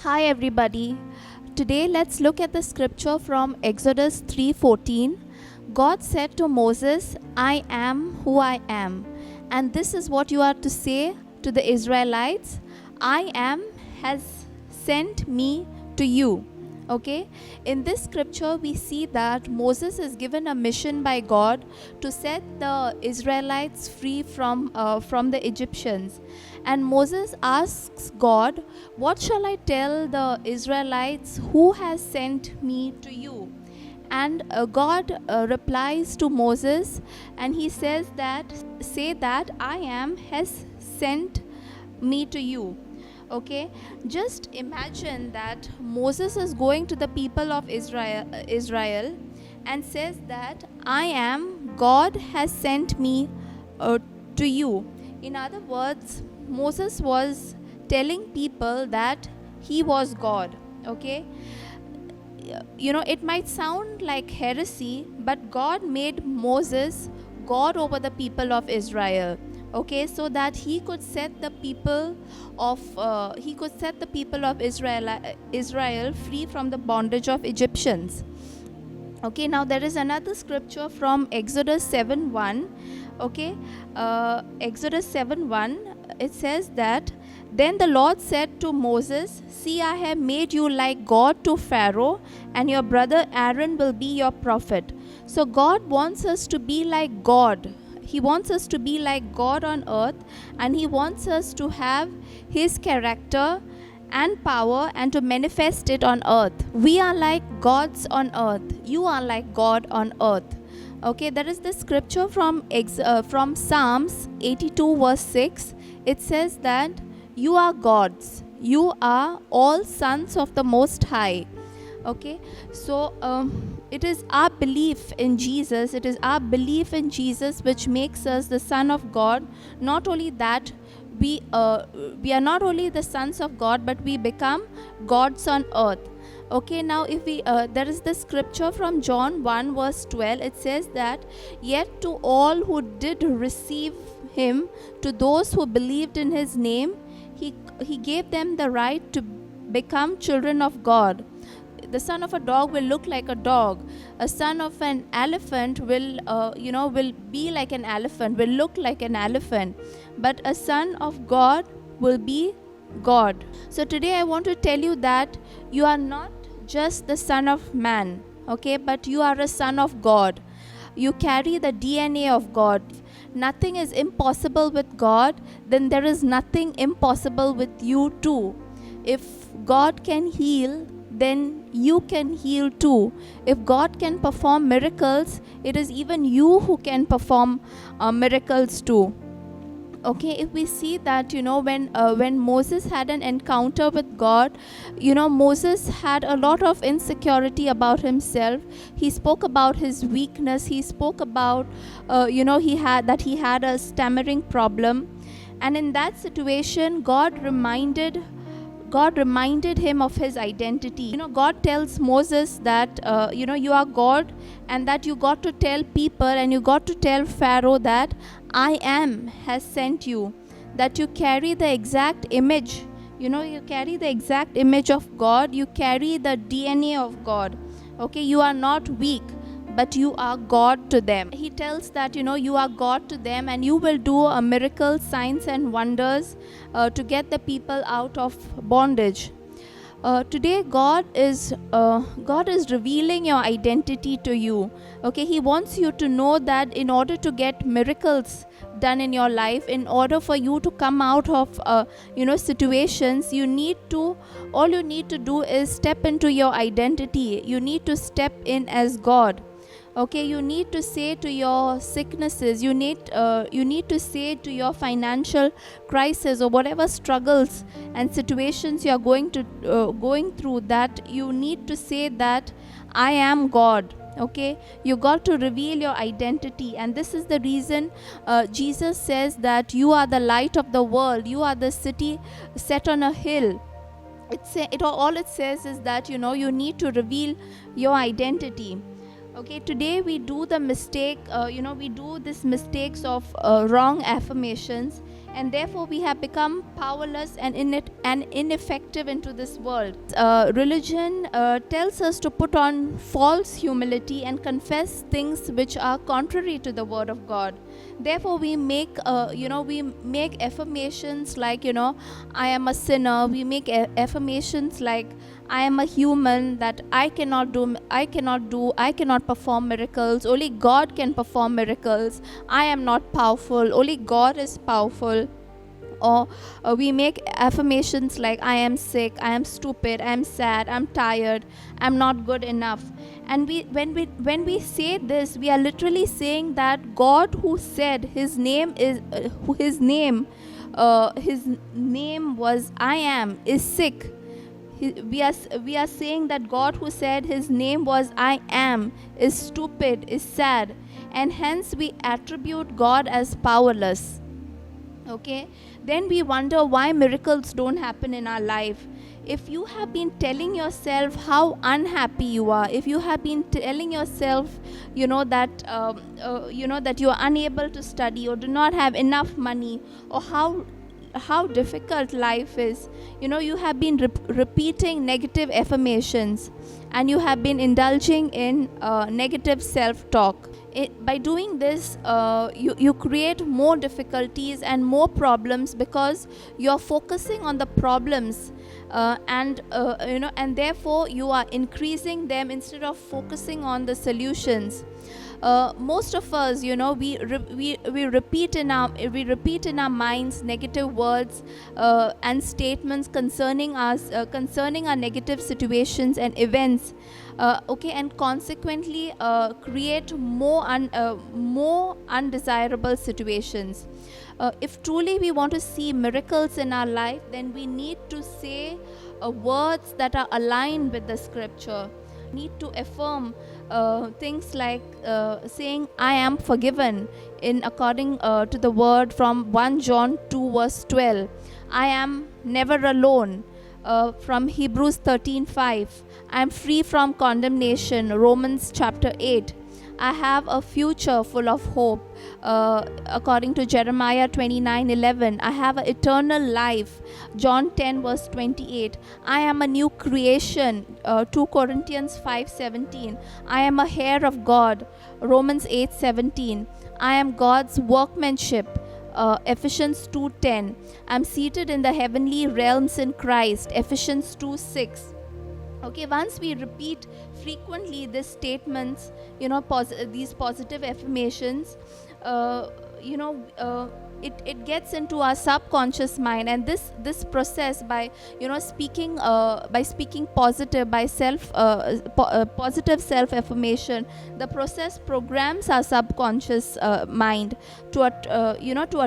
Hi everybody. Today let's look at the scripture from Exodus 3:14. God said to Moses, "I am who I am." And this is what you are to say to the Israelites. "I am has sent me to you." Okay? In this scripture we see that Moses is given a mission by God to set the Israelites free from the Egyptians. And Moses asks God, "What shall I tell the Israelites? Who has sent me to you?" And God replies to Moses, and he says that, "Say that I am has sent me to you." Okay, just imagine that Moses is going to the people of Israel and says that, "I am, God has sent me to you." In other words, Moses was telling people that he was God. Okay, it might sound like heresy, but God made Moses God over the people of Israel. Okay, so that he could set the people of Israel free from the bondage of Egyptians. Okay, now there is another scripture from Exodus 7:1. Okay, Exodus 7:1, it says that, "Then the Lord said to Moses, 'See, I have made you like God to Pharaoh, and your brother Aaron will be your prophet.'" So God wants us to be like God. He wants us to be like God on earth, and he wants us to have his character and power and to manifest it on earth. We are like gods on earth. You are like God on earth. Okay, there is the scripture from Psalms 82 verse 6. It says that you are gods. You are all sons of the Most High. Okay, so it is our belief in Jesus. It is our belief in Jesus which makes us the Son of God. Not only that, we are not only the sons of God, but we become gods on earth. Okay, now if we there is the scripture from John 1 verse 12. It says that, "Yet to all who did receive him, to those who believed in his name, he gave them the right to become children of God." The son of a dog will look like a dog. A son of an elephant will be like an elephant, will look like an elephant. But a son of God will be God. So today I want to tell you that you are not just the son of man, okay, but you are a son of God. You carry the DNA of God. Nothing is impossible with God, then there is nothing impossible with you too. If God can heal, then you can heal too. If God can perform miracles, it is even you who can perform miracles too. Okay, if we see that when Moses had an encounter with God, Moses had a lot of insecurity about himself. He spoke about his weakness. He spoke about he had a stammering problem. And in that situation, God reminded him of his identity. God tells Moses that you are God, and that you got to tell people and you got to tell Pharaoh that I am has sent you, that you carry the exact image. You carry the exact image of God. You carry the DNA of God. Okay, you are not weak, but you are God to them. He tells that you are God to them, and you will do a miracle, signs and wonders to get the people out of bondage. Today God is revealing your identity to you. Okay, he wants you to know that in order to get miracles done in your life, in order for you to come out of situations, all you need to do is step into your identity. You need to step in as God. Okay, you need to say to your sicknesses, you need to say to your financial crisis or whatever struggles and situations you are going through, that you need to say that I am God. Okay, you got to reveal your identity. And this is the reason Jesus says that you are the light of the world. You are the city set on a hill. All it says is that you need to reveal your identity. Okay, today we do the mistake, we do these mistakes of wrong affirmations. and therefore we have become powerless and ineffective into this world. Religion tells us to put on false humility and confess things which are contrary to the word of God. Therefore we make affirmations like, I am a sinner. We make affirmations like, I am a human, that I cannot perform miracles. Only God can perform miracles. I am not powerful. Only God is powerful. Or we make affirmations like, I am sick, I am stupid, I am sad, I'm tired, I'm not good enough. And when we say this, we are literally saying that God, who said his name was I am, is sick. We are saying that God, who said his name was I am, is stupid, is sad, and hence we attribute God as powerless. Okay, then we wonder why miracles don't happen in our life. If you have been telling yourself how unhappy you are, if you have been telling yourself, that you are unable to study, or do not have enough money, or how difficult life is, you have been repeating negative affirmations, and you have been indulging in negative self-talk. By doing this, you create more difficulties and more problems, because you're focusing on the problems, and therefore you are increasing them instead of focusing on the solutions. Most of us, we repeat in our minds negative words and statements concerning us, concerning our negative situations and events. And consequently create more undesirable situations. If truly we want to see miracles in our life, then we need to say words that are aligned with the scripture. Need to affirm things like saying, I am forgiven, in according to the word from 1 John 2 verse 12. I am never alone, from Hebrews 13:5. I am free from condemnation, Romans chapter 8. I have a future full of hope, according to Jeremiah 29:11. I have an eternal life, John 10 verse 28. I am a new creation, 2 Corinthians 5:17. I am a heir of God, Romans 8:17. I am God's workmanship, Ephesians 2:10. I am seated in the heavenly realms in Christ, Ephesians 2:6. Okay, once we repeat frequently these statements, these positive affirmations, it gets into our subconscious mind, and this process, by speaking positive, by positive self affirmation, the process programs our subconscious mind to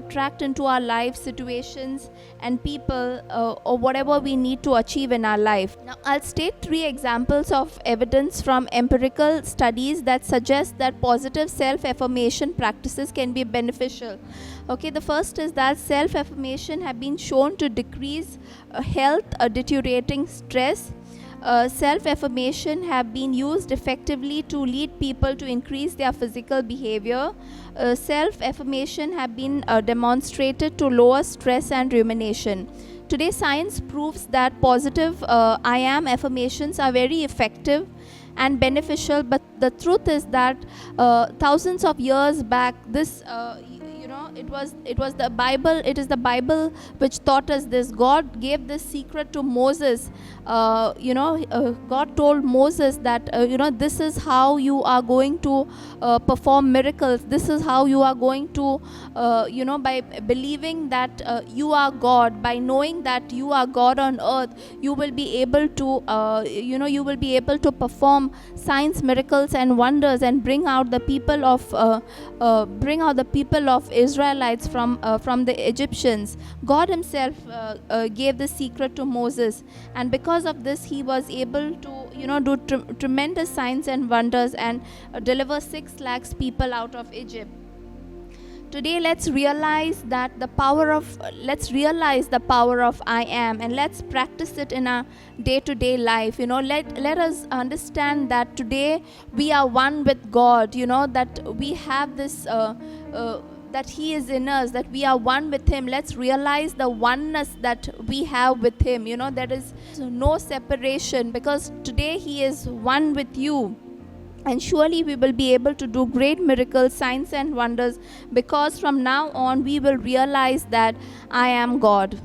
attract into our life situations and people, or whatever we need to achieve in our life. Now I'll state 3 examples of evidence from empirical studies that suggest that positive self affirmation practices can be beneficial. Okay, the first is that self-affirmation have been shown to decrease health deteriorating stress. Self-affirmation have been used effectively to lead people to increase their physical behavior. Self-affirmation have been demonstrated to lower stress and rumination. Today, science proves that positive I am affirmations are very effective and beneficial, but the truth is that thousands of years back, this it was the Bible. It is the Bible which taught us this. God gave this secret to Moses. God told Moses that this is how you are going to perform miracles. This is how you are going to by believing that you are God, by knowing that you are God on earth, you will be able to perform signs, miracles and wonders, and bring out the people of Israelites from the Egyptians. God himself gave the secret to Moses, and because of this he was able to do tremendous signs and wonders and deliver 6 lakhs people out of Egypt. Today, let's realize the power of I am, and let's practice it in our day-to-day life. Let us understand that today we are one with God. That we have this that He is in us, that we are one with Him. Let's realize the oneness that we have with Him. There is no separation, because today He is one with you. And surely we will be able to do great miracles, signs and wonders, because from now on we will realize that I am God.